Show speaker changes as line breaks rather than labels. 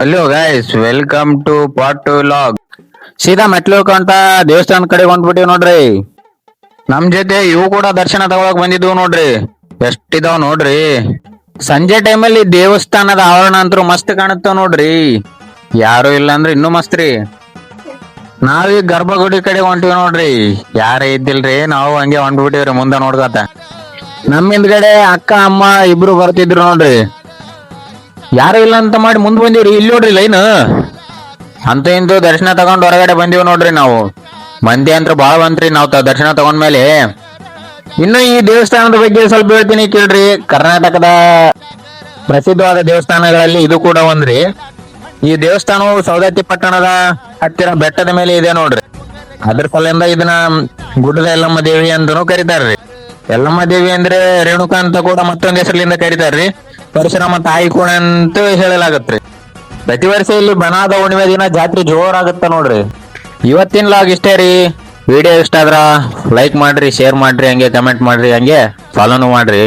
Hello guys, welcome to part 2 log. ಸೀದಾ ಮೆಟ್ಲು ಅಂತ ದೇವಸ್ಥಾನ ಕಡೆ ಹೊಂಟ್ಬಿಟ್ಟಿವ್ ನೋಡ್ರಿ. ನಮ್ ಜೊತೆ ಇವು ಕೂಡ ದರ್ಶನ ತಗೊಳಕ್ ಬಂದಿದ್ವು ನೋಡ್ರಿ. ಎಷ್ಟಿದಾವ್ ನೋಡ್ರಿ. ಸಂಜೆ ಟೈಮಲ್ಲಿ ದೇವಸ್ಥಾನದ ಆವರಣ ಅಂತೂ ಮಸ್ತ್ ಕಾಣುತ್ತಾವ ನೋಡ್ರಿ. ಯಾರು ಇಲ್ಲ ಅಂದ್ರೆ ಇನ್ನೂ ಮಸ್ತ್ ರೀ. ನಾವೀಗ ಗರ್ಭಗುಡಿ ಕಡೆ ಹೊಂಟಿವಿ ನೋಡ್ರಿ. ಯಾರೇ ಇದ್ದಿಲ್ರಿ, ನಾವು ಹಂಗೆ ಹೊಂಟ್ಬಿಟ್ಟಿವ್ರಿ ಮುಂದೆ ನೋಡ್ಕೊತ. ನಮ್ ಹಿಂದ್ಗಡೆ ಅಕ್ಕ ಅಮ್ಮ ಇಬ್ರು ಬರ್ತಿದ್ರು ನೋಡ್ರಿ. ಯಾರು ಇಲ್ಲ ಅಂತ ಮಾಡಿ ಮುಂದ್ ಬಂದಿವ್ರಿ. ಇಲ್ಲಿ ನೋಡ್ರಿ ಲೈನ್ ಅಂತ ಇಂದು ದರ್ಶನ ತಗೊಂಡ್ ಹೊರಗಡೆ ಬಂದಿವ್ ನೋಡ್ರಿ. ನಾವು ಮಂದಿ ಅಂತ ಬಾಳ ಬಂತ್ರಿ. ನಾವು ದರ್ಶನ ತಗೊಂಡ್ಮೇಲೆ ಇನ್ನು ಈ ದೇವಸ್ಥಾನದ ಬಗ್ಗೆ ಸ್ವಲ್ಪ ಹೇಳ್ತೀನಿ ಕೇಳ್ರಿ. ಕರ್ನಾಟಕದ ಪ್ರಸಿದ್ಧವಾದ ದೇವಸ್ಥಾನಗಳಲ್ಲಿ ಇದು ಕೂಡ ಒಂದ್ರಿ. ಈ ದೇವಸ್ಥಾನವು ಸೌದತ್ತಿ ಪಟ್ಟಣದ ಹತ್ತಿರ ಬೆಟ್ಟದ ಮೇಲೆ ಇದೆ ನೋಡ್ರಿ. ಅದ್ರ ಸಲಿಂದ ಇದನ್ನ ಗುಡ್ಡದ ಯಲ್ಲಮ್ಮ ದೇವಿ ಅಂತನೂ ಕರೀತಾರ್ರಿ. ಯಲ್ಲಮ್ಮ ದೇವಿ ಅಂದ್ರೆ ರೇಣುಕಾ ಅಂತ ಕೂಡ ಮತ್ತೊಂದ್ ಹೆಸರಿನಿಂದ ಕರೀತಾರ್ರಿ. ಪರಶುರಾಮ ತಾಯಿ ಕೂಡ ಅಂತ ಹೇಳಲಾಗತ್ರಿ. ಪ್ರತಿ ವರ್ಷ ಇಲ್ಲಿ ಬನಾದ ಹುಣ್ಣಿಮೆ ದಿನ ಜಾತ್ರೆ ಜೋರಾಗುತ್ತ ನೋಡ್ರಿ. ಇವತ್ತಿನ ಲಾಗ್ ಇಷ್ಟೇ ರೀ. ವಿಡಿಯೋ ಇಷ್ಟ ಆದ್ರ ಲೈಕ್ ಮಾಡ್ರಿ, ಶೇರ್ ಮಾಡ್ರಿ, ಹಂಗೆ ಕಮೆಂಟ್ ಮಾಡ್ರಿ, ಹಂಗೆ ಫಾಲೋನು ಮಾಡ್ರಿ.